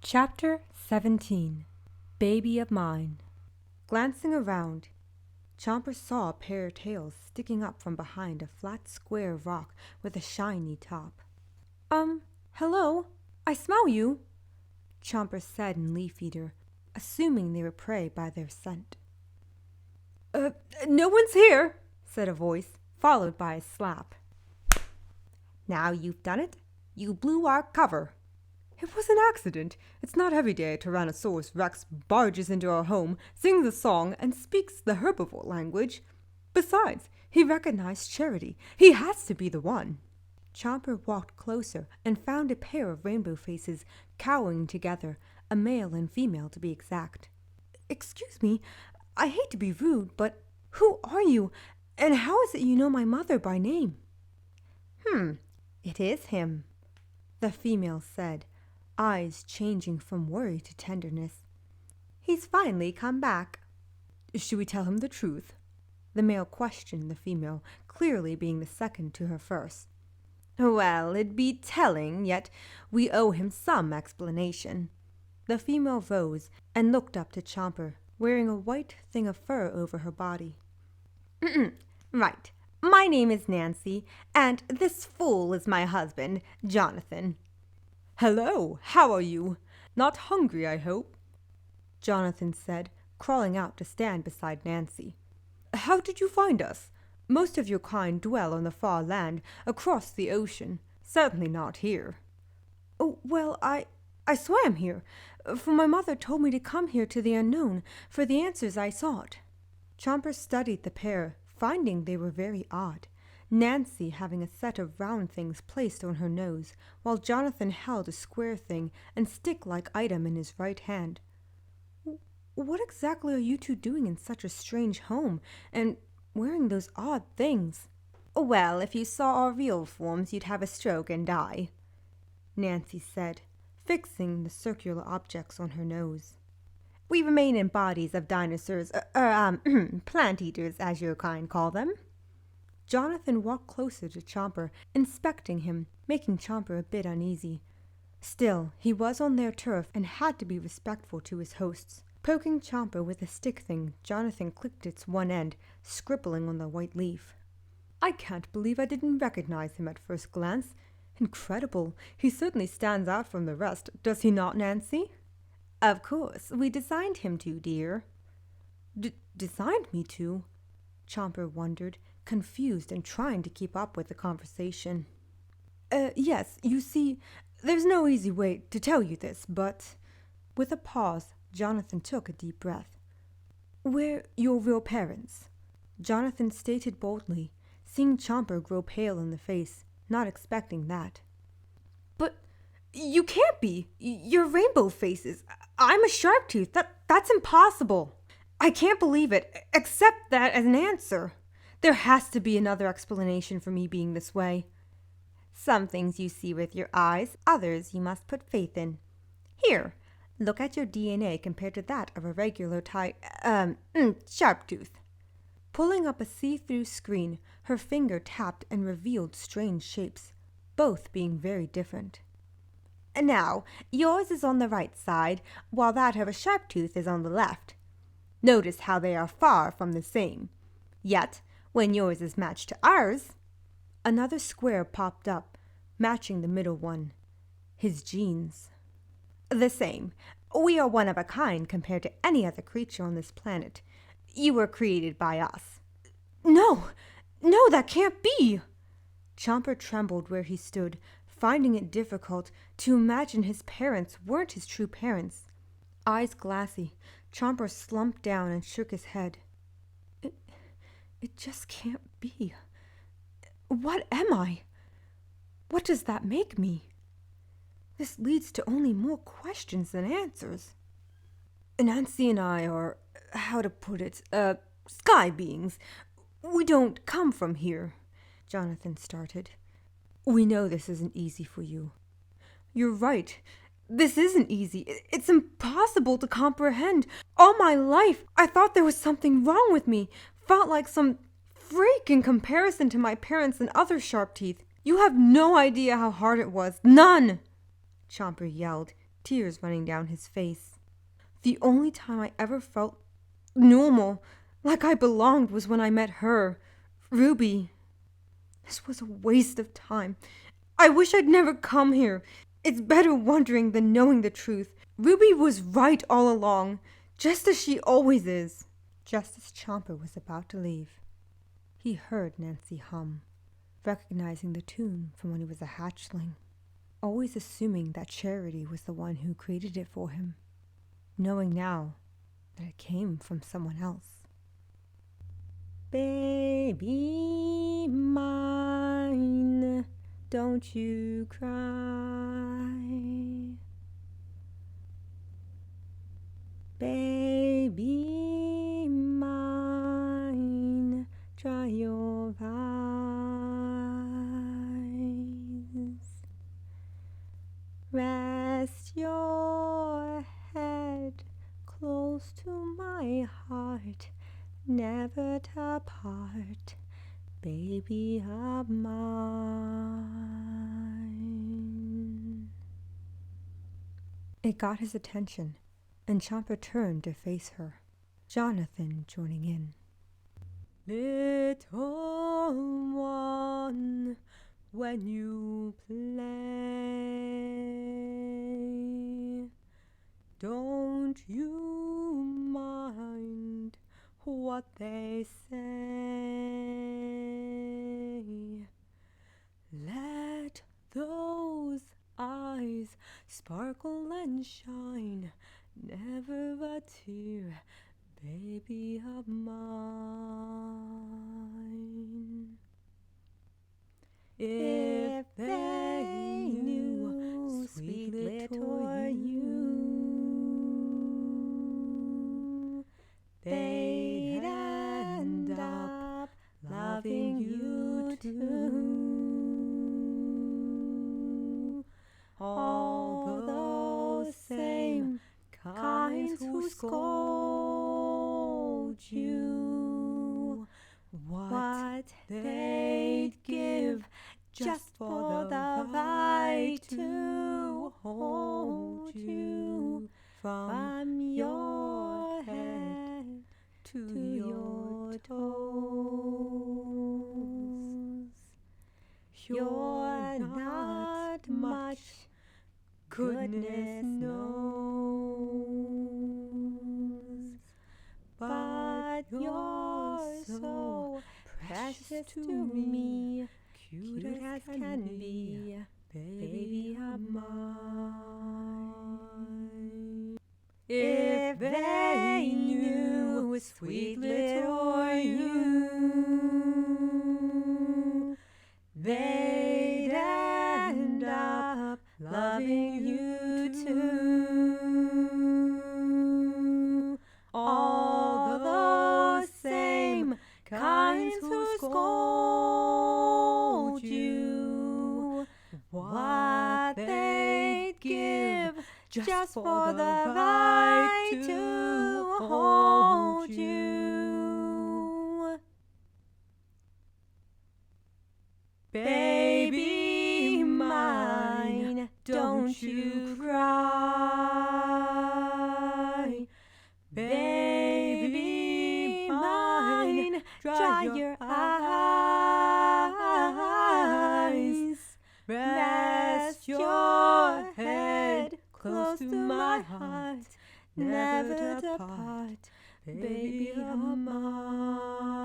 Chapter 17 Baby of Mine. Glancing around, Chomper saw a pair of tails sticking up from behind a flat square of rock with a shiny top. Hello? I smell you, Chomper said in Leaf Eater, assuming they were prey by their scent. No one's here, said a voice, followed by a slap. Now you've done it. You blew our cover. It was an accident. It's not every day a Tyrannosaurus Rex barges into our home, sings a song, and speaks the herbivore language. Besides, he recognized Charity. He has to be the one. Chomper walked closer and found a pair of rainbow faces cowering together, a male and female to be exact. Excuse me, I hate to be rude, but who are you, and how is it you know my mother by name? It is him, the female said, eyes changing from worry to tenderness. He's finally come back. Should we tell him the truth? The male questioned the female, clearly being the second to her first. Well, it'd be telling, yet we owe him some explanation. The female rose and looked up to Chomper, wearing a white thing of fur over her body. Right. My name is Nancy, and this fool is my husband, Jonathan. Hello, how are you? Not hungry, I hope? Jonathan said, crawling out to stand beside Nancy. How did you find us? Most of your kind dwell on the far land, across the ocean. Certainly not here. Oh, well, I swam here, for my mother told me to come here to the unknown for the answers I sought. Chomper studied the pair, finding they were very odd, Nancy having a set of round things placed on her nose, while Jonathan held a square thing and stick-like item in his right hand. What exactly are you two doing in such a strange home, and wearing those odd things? Well, if you saw our real forms, you'd have a stroke and die, Nancy said, fixing the circular objects on her nose. We remain in bodies of dinosaurs, plant-eaters, as your kind call them. Jonathan walked closer to Chomper, inspecting him, making Chomper a bit uneasy. Still, he was on their turf and had to be respectful to his hosts. Poking Chomper with a stick thing, Jonathan clicked its one end, scribbling on the white leaf. I can't believe I didn't recognize him at first glance. Incredible. He certainly stands out from the rest, does he not, Nancy? Of course, we designed him to, dear. Designed me to? Chomper wondered, confused and trying to keep up with the conversation. Yes, you see, there's no easy way to tell you this, but... With a pause, Jonathan took a deep breath. We're your real parents, Jonathan stated boldly, seeing Chomper grow pale in the face, not expecting that. But you can't be. You're rainbow faces. I'm a Sharptooth. That's impossible. I can't believe it. Accept that as an answer. There has to be another explanation for me being this way. Some things you see with your eyes, others you must put faith in. Here, look at your DNA compared to that of a regular Sharptooth. Pulling up a see-through screen, her finger tapped and revealed strange shapes, both being very different. Now, yours is on the right side, while that of a Sharptooth is on the left. Notice how they are far from the same. Yet, when yours is matched to ours, another square popped up, matching the middle one. His genes. The same. We are one of a kind compared to any other creature on this planet. You were created by us. No, that can't be! Chomper trembled where he stood, finding it difficult to imagine his parents weren't his true parents. Eyes glassy, Chomper slumped down and shook his head. It just can't be. What am I? What does that make me? This leads to only more questions than answers. Nancy and I are, how to put it, sky beings. We don't come from here, Jonathan started. We know this isn't easy for you. You're right. This isn't easy. It's impossible to comprehend. All my life, I thought there was something wrong with me. Felt like some freak in comparison to my parents and other Sharpteeth. You have no idea how hard it was. None! Chomper yelled, tears running down his face. The only time I ever felt normal, like I belonged, was when I met her, Ruby. This was a waste of time. I wish I'd never come here. It's better wondering than knowing the truth. Ruby was right all along, just as she always is. Just as Chomper was about to leave, he heard Nancy hum, recognizing the tune from when he was a hatchling, always assuming that Charity was the one who created it for him, knowing now that it came from someone else. Baby mine, don't you cry. Baby mine, dry your eyes. Rest your head close to my heart, never to part, baby of mine. It got his attention, and Chomper turned to face her, Jonathan joining in. Little one, when you play, don't you mind what they say. Let those eyes sparkle and shine, never a tear, baby of mine. If they knew, sweet little you, they'd end up loving you too. All those same kinds who scold you, what they'd give just for the right to hold you from your head to your toes. You're not much, goodness knows, but you're so precious to me, cute as can be, baby of mine. If they knew, sweet little you, they'd end up loving you too. All those same kinds who scold you, what they'd give just for the right to hold you. Baby mine, don't you cry. Baby mine, dry your eyes. Rest your head close to my heart, never to part, baby of mine.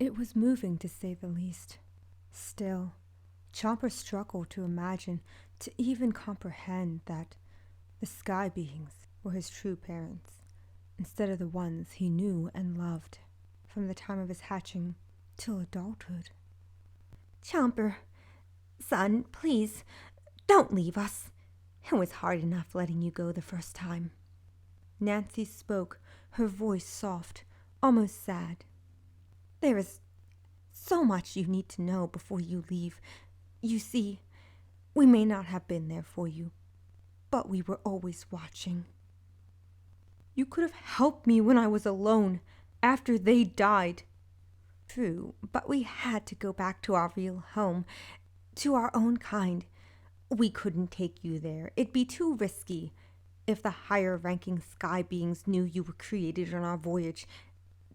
It was moving, to say the least. Still, Chomper struggled to imagine, to even comprehend that the sky beings were his true parents, instead of the ones he knew and loved from the time of his hatching till adulthood. Chomper, son, please, don't leave us. It was hard enough letting you go the first time. Nancy spoke, her voice soft, almost sad. There is so much you need to know before you leave. You see, we may not have been there for you, but we were always watching. You could have helped me when I was alone, after they died. True, but we had to go back to our real home. To our own kind. We couldn't take you there. It'd be too risky. If the higher-ranking sky beings knew you were created on our voyage,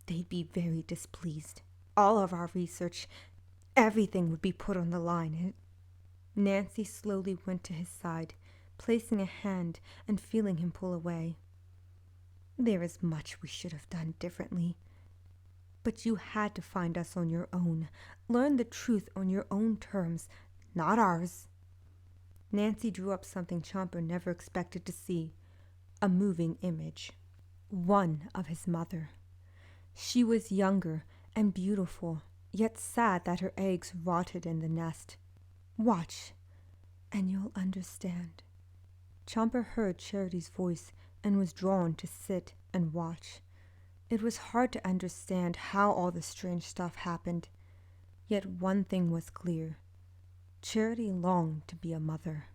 they'd be very displeased. All of our research, everything would be put on the line. Nancy slowly went to his side, placing a hand and feeling him pull away. There is much we should have done differently. But you had to find us on your own. Learn the truth on your own terms, not ours. Nancy drew up something Chomper never expected to see. A moving image. One of his mother. She was younger and beautiful, yet sad that her eggs rotted in the nest. Watch, and you'll understand. Chomper heard Charity's voice and was drawn to sit and watch. It was hard to understand how all the strange stuff happened. Yet one thing was clear. Charity longed to be a mother.